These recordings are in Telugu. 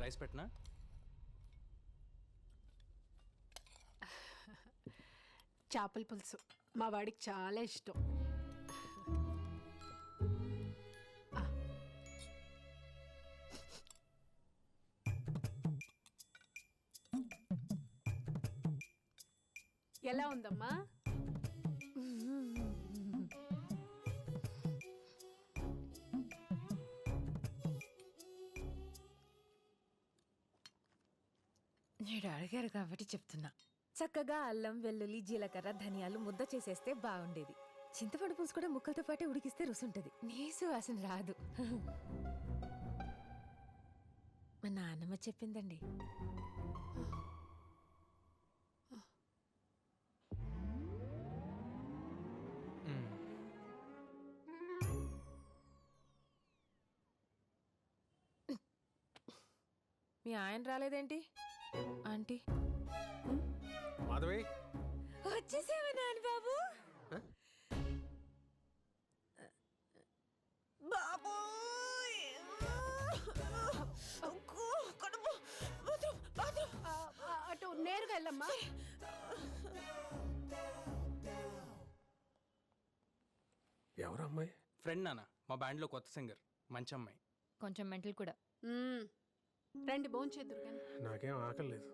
రైస్ పెట్టనా? చేపల పులుసు మా వాడికి చాలా ఇష్టం. ఎలా ఉందమ్మా? నేను అడిగారు కాబట్టి చెప్తున్నా. చక్కగా అల్లం, వెల్లుల్లి, జీలకర్ర, ధనియాలు ముద్ద చేసేస్తే బాగుండేది. చింతపండు పులుసు కూడా ముక్కలతో పాటే ఉడికిస్తే రుసుంటది, నీసు వాసన రాదు. మా నాన్నమ్మ చెప్పిందండి. మీ ఆయన రాలేదేంటి ఆంటీ? మాధవి వచ్చేసావా నాని బాబు? బాబు అటు నేరుగా వెళ్ళమ్మా. ఎవరు అమ్మాయి? ఫ్రెండ్ నాన్న, మా బ్యాండ్లో కొత్త సింగర్, మంచి అమ్మాయి. కొంచెం మెంటల్ కూడా. రండి భోంచేద్దురు కానీ. నాకేం ఆకలి లేదు.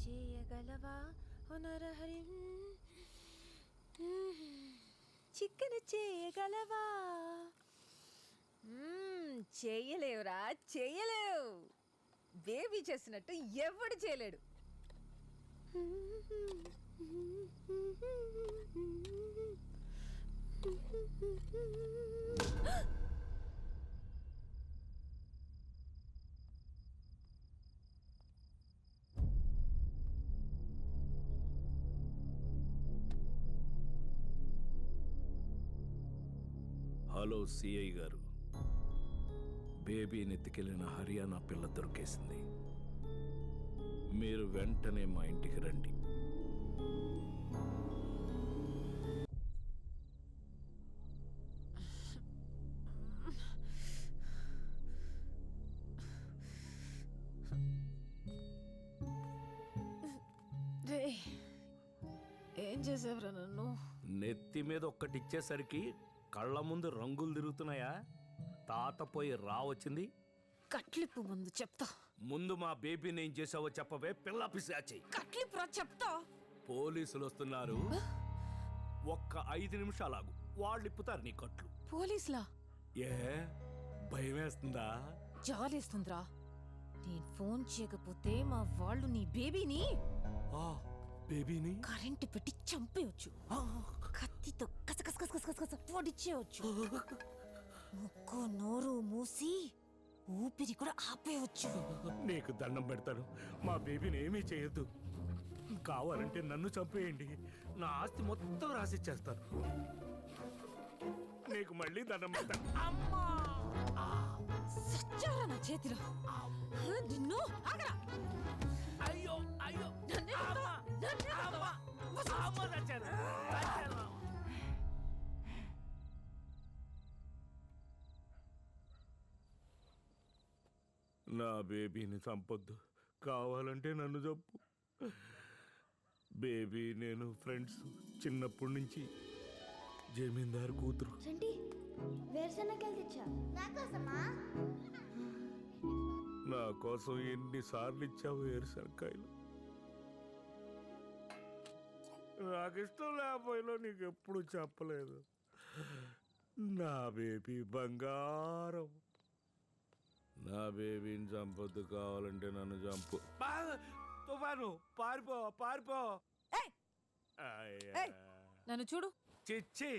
చేయగలవా నరహరి? చికెన్ చేయగలవా? చేయలేవురా, చేయలేవు. బేబీ చేసినట్టు ఎవడు చేయలేడు. హలో సిఐ గారు, బేబీని ఎత్తుకెళ్లిన హర్యానా పిల్ల దొరికేసింది. మీరు వెంటనే మా ఇంటికి రండి. ఏం చేసావురా నన్ను? నెత్తి మీద ఒక్కటిచ్చేసరికి కళ్ళ ముందు రంగులు తిరుగుతున్నాయా? తాత పోయి రావచ్చింది. కట్లిప్పు ముందు చెప్తా. ముందు మా బేబీని ఏం చేసావో చెప్పవే పిల్ల పిశాచి. కట్లిప్పు రా చెప్తా. పోలీసులు వస్తున్నారు, ఒక్క 5 నిమిషాలాగు, వాళ్ళు ఇప్పుతారు నీ కట్లు. పోలీసులా? ఏ భయం వేస్తుందా? జాలేస్తుందిరా. నేను ఫోన్ చేయకపోతే మా వాళ్ళు నీ బేబీని బేబీని కరెంటు పెట్టి చంపేయచ్చు. కత్తితో కసకస పొడిచేయచ్చు. ముక్కు నోరు మూసి ఊపిరి కూడా ఆపేయచ్చు. నీకు దండం పెడతాను, మా బేబీని ఏమీ చేయొద్దు. కావాలంటే నన్ను చంపేయండి, నా ఆస్తి మొత్తం రాసిచ్చేస్తాను. నీకు మళ్ళీ దండం పెడతాను. సచ్చారా నా చేతిలో. నిన్ను ఆగరా. అయ్యో అయ్యో నా బేబీని చంపొద్దు, కావాలంటే నన్ను చంపు. బేబీ నేను ఫ్రెండ్స్ చిన్నప్పటి నుంచి. జమీందారు కూతురు. చంటి వేరుశనగలు తెచ్చా నాకోసమా? నా కోసం ఎన్నిసార్లు ఇచ్చావు వేరుశనక్కాయలు? నాకు ఇష్టం లేకపోయినా నీకు ఎప్పుడు చెప్పలేదు. నా బేబీ బంగారం. నా బేబీని చంపొద్దు, కావాలంటే నన్ను చంపు. తుఫాను పారిపో పారిపో. నన్ను చూడు. చిచ్చి,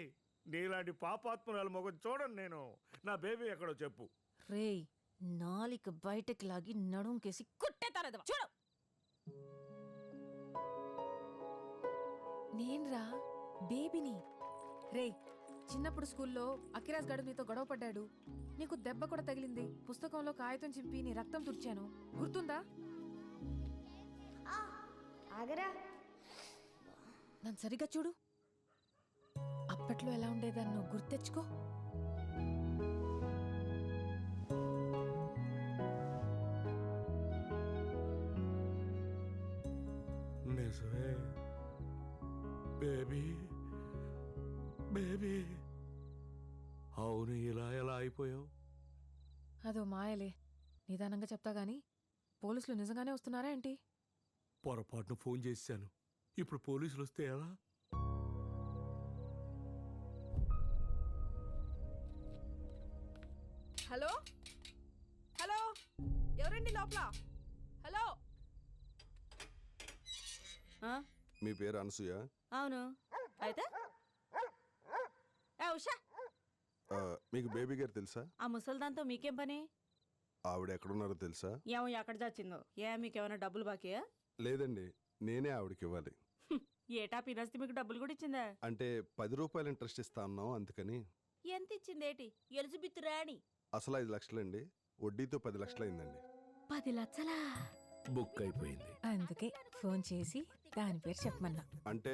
నీలాంటి పాపాత్మరాలు మొగం చూడను నేను. నా బేబీ ఎక్కడో చెప్పు. రేయ్, నాలిక బయటకు లాగి నడుంకేసి కుట్టేతారదవా. చూడు, నేన్రా బేబీని. రేయ్, చిన్నప్పుడు స్కూల్లో అఖిరాజ్ గడు నీతో గొడవ పడ్డాడు. నీకు దెబ్బ కూడా తగిలింది. పుస్తకంలో కాగితం చింపి నీ రక్తం తుడిచాను, గుర్తుందా? ఆగరా, నన్ను సరిగ్గా చూడు. అప్పట్లో ఎలా ఉండేదాన్ని నువ్వు గుర్తెచ్చుకో. నిజమే బేబీ, బేబీ. అవును, ఇలా ఎలా అయిపోయావు? అదో మాయలే. నిదానంగా చెప్తా గాని, పోలీసులు నిజంగానే వస్తున్నారా ఏంటి? పొరపాటున ఫోన్ చేశాను. ఇప్పుడు పోలీసులు వస్తే ఎలా? హలో హలో, ఎవరండి లోపల? హలో. మీ పేరు అనసూయ? అవును. అయితే ఉషా, మీకు బేబీ గారు తెలుసా? ఆ ముసల్దాంతో మీకేం పని? ఆవిడ ఎక్కడున్నారో తెలుసా? ఏమో ఎక్కడ చచ్చిందో. మీకేమైనా డబ్బులు బాకీయా? లేదండి, నేనే ఆవిడకి ఇవ్వాలి. ఏటా పినస్తి మీకు డబ్బులు కూడా ఇచ్చిందా? అంటే 10 రూపాయలు ఇంట్రెస్ట్ ఇస్తా అన్నాం, అందుకని. ఎంత ఇచ్చిందేటి? ఎలిజబెత్ రాణి. అసలు 5 లక్షలండి, వడ్డీతో 10 లక్షలు అయిందండి. 10 లక్షలా? బుక్ అయిపోయింది. అందుకే ఫోన్ చేసి దాని పేరు చెప్పమన్నా. అంటే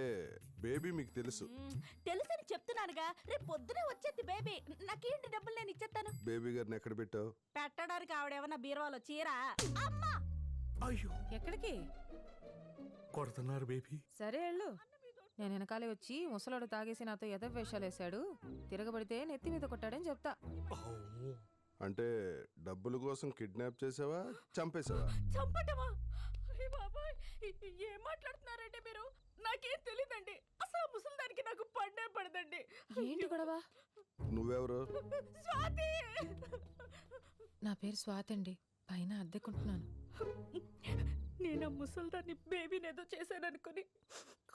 బేబీ మీకు తెలుసు? తెలుసని చెప్తున్నానుగా. రేపు పొద్దునే వచ్చేది బేబీ. నాకేంటి డబ్బులు నేను ఇచ్చేస్తాను. బేబీ గారిని ఎక్కడ పెట్టావు? పెట్టడానికి ఆవిడేమన్నా బీరువాలో చీరా? అమ్మా, అయ్యో, ఎక్కడికి? కొడుతున్నారు బేబీ. సరే వెళ్ళు. నేను వెనకాలే వచ్చి ముసలాడు తాగేసి నాతో ఎదవేషాలు వేశాడు, తిరగబడితే నెత్తి మీద కొట్టాడని చెప్తా. అంటే డబ్బుల కోసం కిడ్నాప్ చేసావా, చంపేసావా? చంపటమా? అయ్య బాబాయ్, ఏం మాట్లాడుతున్నారండి మీరు? నాకేం తెలీదండి. అసలు ముసలిదానికి నాకు పడ్డే పడదండి. ఏంటి గొడవ? నువ్వెవరు? స్వాతి. నా పేరు స్వాతి అండి, పైన అద్దెకుంటున్నాను. నేను ముసల్దాన్ని బేబీని ఏదో చేశాననుకుని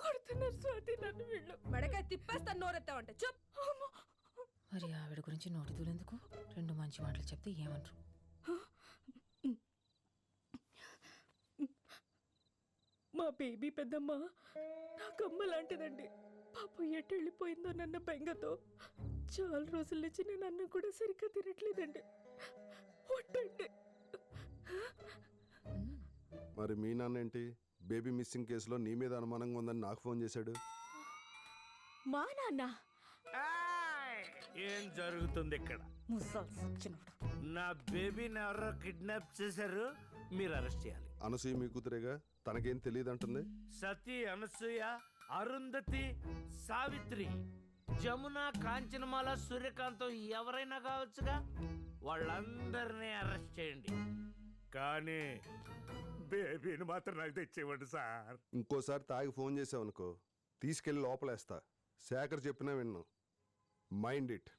కొడుతున్నారు స్వాతి నన్ను వీళ్ళు. మెడకాయ తిప్పేస్తాను నోరెత్తావంటే. చెప్. మరి ఆవిడ గురించి నోటి దూలెందుకు? 2 మంచి మాటలు చెప్తే ఏమనరు. మా బేబీ పెద్దమ్మ నాకమ్మ లాంటిదండి. పాపం ఎటు వెళ్ళిపోయిందో నన్న బెంగతో చాలా రోజుల నుంచి నేను అన్నం కూడా సరిగ్గా తినట్లేదండి. ఒట్టండి. మరి మీ నాన్న ఏంటి బేబీ మిస్సింగ్ కేసులో నీ మీద అనుమానంగా ఉందని నాకు ఫోన్ చేశాడు? మా నాన్న ఏం జరుగుతుంది ఇక్కడ? నా బేబీని ఎవరో కిడ్నాప్ చేశారు, మీరు అరెస్ట్ చేయాలి. అనసూయ మీ కూతురేగా, తనకేం తెలియదు అంటుంది. సతీ, అనసూయ, అరుంధతి, సావిత్రి, జమున, కాంచనమాల, సూర్యకాంతం ఎవరైనా కావచ్చుగా. వాళ్ళందరినీ అరెస్ట్ చేయండి, కానీ బేబీని మాత్రం నాకు తెచ్చేవాడు సార్. ఇంకోసారి తాగి ఫోన్ చేసావనుకో, తీసుకెళ్లి లోపలేస్తా. శేఖర్ చెప్పినా విన్ను. Mind it.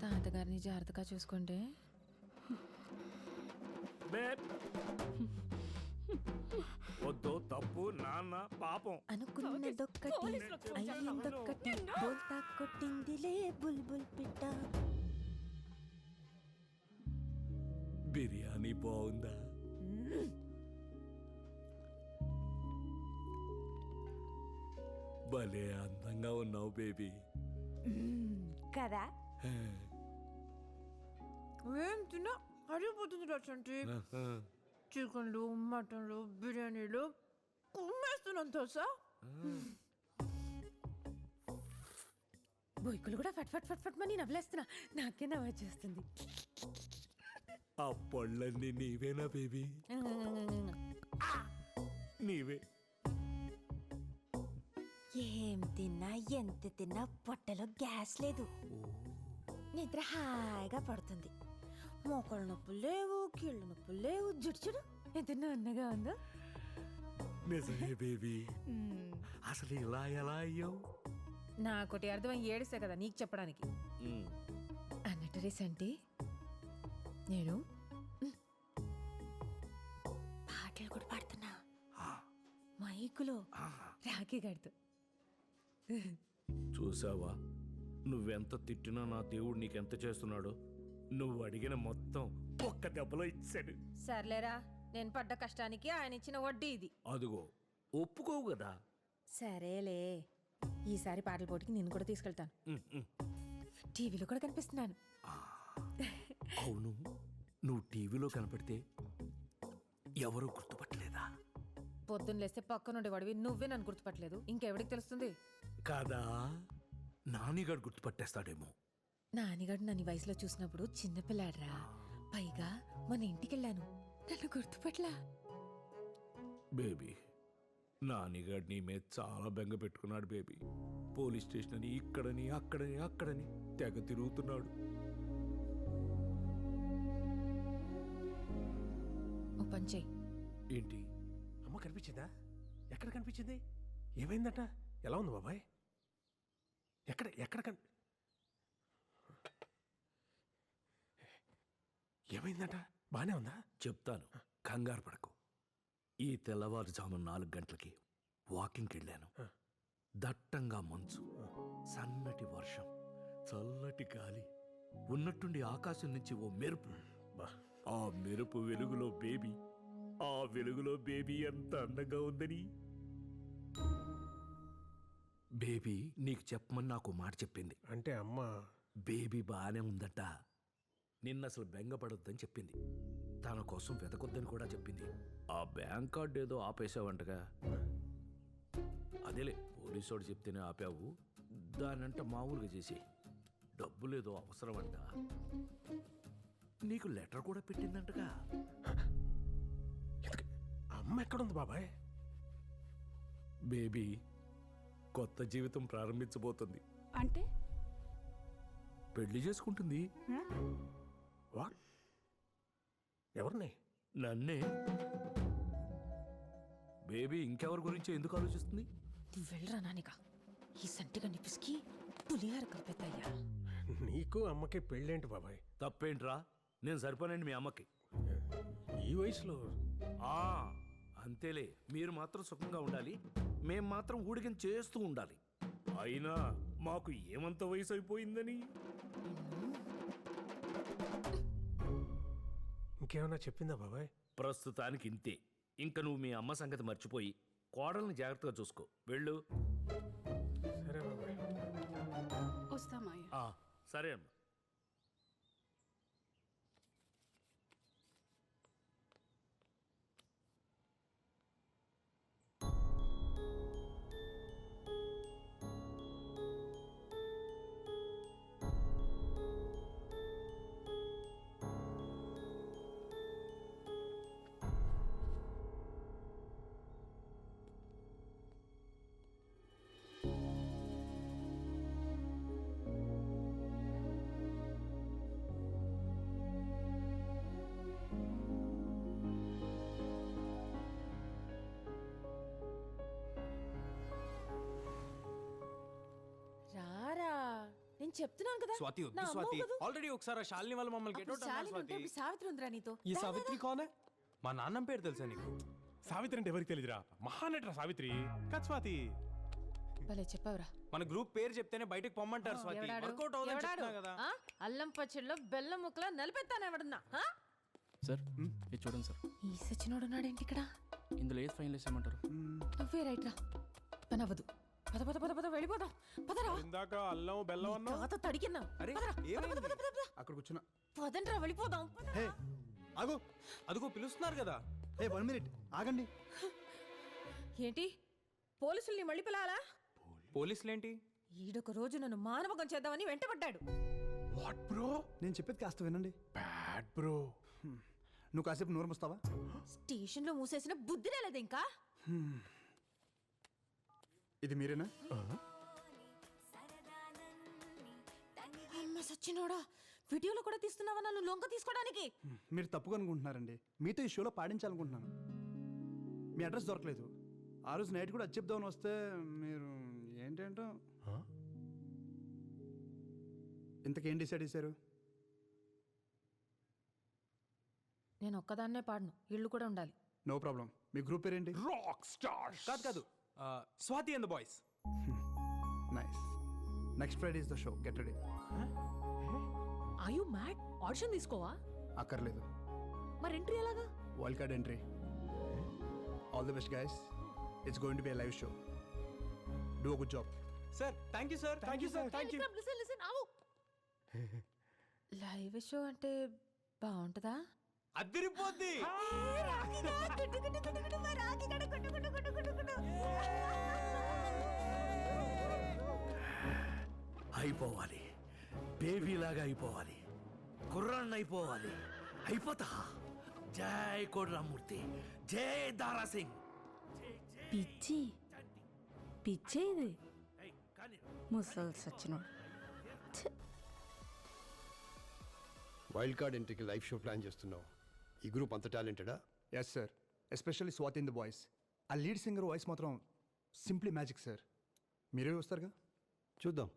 తాతగారిని జాగ్రత్తగా చూసుకుంటే. వద్దు, తప్పు, నాన్న పాపం. అనుకున్నదొక్కటి అయ్యిందొక్కటి, బోల్తా కొట్టిందిలే బుల్బుల్ పిట్ట. బిర్యానీ బాగుందా? భలే అందంగా ఉన్నావు బేబీ. కదా? ఏం తిన్నా అడిగిపోతుంది రచంటి. చికెన్లు, మటన్లు, బిర్యానీలు కుమ్మేస్తున్నాను తెలుసా. బొయ్కులు కూడా ఫట్ ఫట్ ఫట్ ఫట్ మని నవ్వులేస్తున్నా. నాకే నవ్వు వచ్చేస్తుంది. ఆ పళ్ళన్నీ నీవేనా బేబీ? నీవే. ఏం తిన్నా ఎంత తిన్నా పొట్టలో గ్యాస్ లేదు. నిద్ర హాయిగా పడుతుంది. మోకాళ్ళ నొప్పులు లేవు, కీళ్ళ నొప్పులు లేవు. జుట్టు చూడు ఎంత నున్నగా ఉందో. నిజమే బేబీ. అసలు ఇలా ఎలా అయ్యావు? నాకోటి అర్థమై ఏడిసే కదా నీకు చెప్పడానికి. అన్నట్టు రీసెంట్ నేను పాటలు కూడా పాడుతున్నా మైకులో రాఖీ గడుతూ. చూసావా, నువ్వెంత తిట్టినా నా దేవుడు నీకెంత చేస్తున్నాడో. నువ్వు అడిగిన మొత్తం ఒక్క దెబ్బలో ఇచ్చాడు. సర్లేరా, నేను పడ్డ కష్టానికి ఆయన ఇచ్చిన వడ్డీ ఇది. అదిగో ఒప్పుకోవు కదా. సరేలే, ఈసారి పాటల పోటీకి నేను కూడా తీసుకెళ్తాను. టీవీలో కూడా కనిపిస్తున్నాను. అవును, నువ్వు టీవీలో కనపడితే ఎవరూ గుర్తుపట్టలేదా? పొద్దున్న లేస్తే పక్కనుండే వాడివి నువ్వే నన్ను గుర్తుపట్టలేదు, ఇంకెవడికి తెలుస్తుంది? కాదా, నానిగాడు గుర్తుపట్టేస్తాడేమో. నానిగాడు నన్ను వయసులో చూసినప్పుడు చిన్నపిల్లాడ్రా. పైగా మన ఇంటికెళ్ళాను, నన్ను గుర్తుపట్లా. బేబీ, నానిగాడు నీ మీద చాలా బెంగ పెట్టుకున్నాడు బేబీ. పోలీస్ స్టేషన్ అని ఇక్కడని అక్కడని అక్కడని తెగ తిరుగుతున్నాడు. ఓ పని చెయ్యి. ఏంటి? అమ్మ కనిపించిందా? ఎక్కడ కనిపించింది? ఏమైందట? ఎలా ఉంది బాబాయ్? ఎక్కడ ఎక్కడ ఏమైందట? బానే ఉందా? చెప్తాను, కంగారు పడకు. ఈ తెల్లవారుజాము 4 గంటలకి వాకింగ్కి వెళ్ళాను. దట్టంగా మంచు, సన్నటి వర్షం, చల్లటి గాలి, ఉన్నట్టుండి ఆకాశం నుంచి ఓ మెరుపు. ఆ మెరుపు వెలుగులో బేబీ, ఆ వెలుగులో బేబీ ఎంత అందంగా ఉందని. బేబీ నీకు చెప్పమని నాకు మాట చెప్పింది. అంటే అమ్మ బేబీ బాగానే ఉందట. నిన్న అసలు బెంగపడొద్దని చెప్పింది. తన కోసం వెతకొద్దని కూడా చెప్పింది. ఆ బ్యాంక్ కార్డు ఏదో ఆపేసావంటగా. అదేలే, పోలీసోడు చెప్తేనే ఆపావు. దానంట మామూలుగా చేసి డబ్బులేదో అవసరం అంట. నీకు లెటర్ కూడా పెట్టిందంటగా. అమ్మ ఎక్కడుంది బాబాయ్? బేబీ కొత్త జీవితం ప్రారంభించబోతుంది. అంటే పెళ్లి చేసుకుంటుంది. వాట్? ఎవరిని? నన్నే. బేబీ ఇంకెవరి గురించి ఎందుకు ఆలోచిస్తుంది? నువ్వు వెళ్ళరా నానిగా, ఈ సంటిగా నిపిసికి పులిహార కలిపేద్దయ్యా. నీకు అమ్మకి పెళ్ళేంటి బాబాయ్? తప్పేంట్రా, నేను సరిపోనండి మీ అమ్మకి. ఈ వయసులో ఆ అంతేలే, మీరు మాత్రం సుఖంగా ఉండాలి, మేం మాత్రం ఊడిగం చేస్తూ ఉండాలి. అయినా మాకు ఏమంత వయసు అయిపోయిందని. ఇంకేమన్నా చెప్పిందా బాబాయ్? ప్రస్తుతానికి ఇంతే. ఇంకా నువ్వు మీ అమ్మ సంగతి మర్చిపోయి కోడల్ని జాగ్రత్తగా చూసుకో. వెళ్ళు. సరే బాబాయ్. వస్తామాయ్యా. సరే అమ్మా. నేను చెప్తున్నాను కదా. స్వాతి నా వద్దు అమ్మ స్వాతి, వద్దు. ఆల్రెడీ ఒకసారి ఆ శాలిని వాళ్ళు మమ్మల్ని గెట్ అవుట్ అన్నారు శాలిని ఉంటే స్వాతి. ఇప్పుడు సావిత్రి ఉందిరా నీతో. ఈ సావిత్రి కోనే? మా నాన్నం పేరు తెలుసా నీకు? సావిత్రి అంటే ఎవరికి తెలియదురా? మహానటరా సావిత్రి. కాదు స్వాతి. భలే చెప్పావురా. మన గ్రూప్ పేరు చెప్తేనే బయటకు పొమ్మంటారు స్వాతి. ఎవడాడు? వర్కౌట్ అవుదని ఎవడాడు? చెప్తున్నా కదా. ఆ? అల్లం పచ్చడిలో బెల్లం ముక్కలా నలిపెత్తాను ఎవడన్నా. ఆ? సార్ ఇది చూడండి సార్, ఈ సచినోడు ఉన్నాడేంటి ఇక్కడ? ఇందులో ఏది ఫైనల్ వేసేయమంటారు? నువ్వే రైట్ రా. పని అవ్వదు. పద పద పద పద వెళ్ళిపోదాం. పదరా. ఇందాక అల్లం బెల్లం అన్నా. తాత తడికిన్నా. అరే పదరా. పద, పద, ఏమైంది? పద, పద, పద. అక్కడ కూర్చున్నా. పదండ్రా వెళ్ళిపోదాం. హే ఆగు. అదిగో పిలుస్తున్నారు కదా. హే 1 మినిట్ ఆగండి. ఏంటి పోలీసుల్ని మళ్ళీ పిలాలా? పోలీసులేంటి? ఈడొక రోజు నన్ను మానవకం చేద్దామని వెంటబడ్డాడు. What bro? నేను చెప్పేది కాస్త వినండి. Bad bro. నువ్వు కాసేపు నోరు మూస్తావా? స్టేషన్లో మూసేసిన బుద్ధి లేదు ఇంకా. ఇది మీరేనా? అమ్మ సచ్చినోడా, వీడియోలో కూడా తీస్తున్నావా నన్ను లొంగ తీసుకోవడానికి? మీరు తప్పుగా అనుకుంటున్నారండి. మీతో ఈ షోలో పాడించాలనుకుంటున్నాను. మీ అడ్రస్ దొరకలేదు. ఆ రోజు నైట్ కూడా అది చెప్దామని వస్తే మీరు ఏంటేంటో. ఇంతకేం డిసైడ్ చేశారు? నేను ఒక్కదాన్నే పాడను, ఇళ్ళు కూడా ఉండాలి. No problem. మీ గ్రూప్ పేరేంటి? Rock star. కాదు Swathi and the boys. Nice. Next Friday is the show. Get ready. Are you mad? Audition తీసుకోవా? అక్కర్లేదు. మరి ఎంట్రీ ఎలాగా? Wild card entry. All the best guys. It's going to be a live show. Do a good job. Sir thank you sir. Thank you sir. Thank you. Listen ఆవు. లైవ్ షో అంటే బాగుంటుందా? అదిరిపోద్ది. అయిపోవాలి, బేబీలాగా అయిపోవాలి, కుర్రాన్ని అయిపోవాలి. అయిపోతా. జై కోడ్రామూర్తి, జై దారా సింగ్. పిచ్చి పిచ్చే ఇది. ముసల్ సచ్చినోడు. వైల్డ్ కార్డ్ ఎంట్రీకి లైవ్ షో ప్లాన్ చేస్తున్నావు. ఈ గ్రూప్ అంత టాలెంటెడా? Yes sir. Especially Swathi in the voice. ఆ లీడ్ సింగర్ వాయిస్ మాత్రం సింప్లీ మ్యాజిక్ సార్. మీరే వస్తారుగా? చూద్దాం.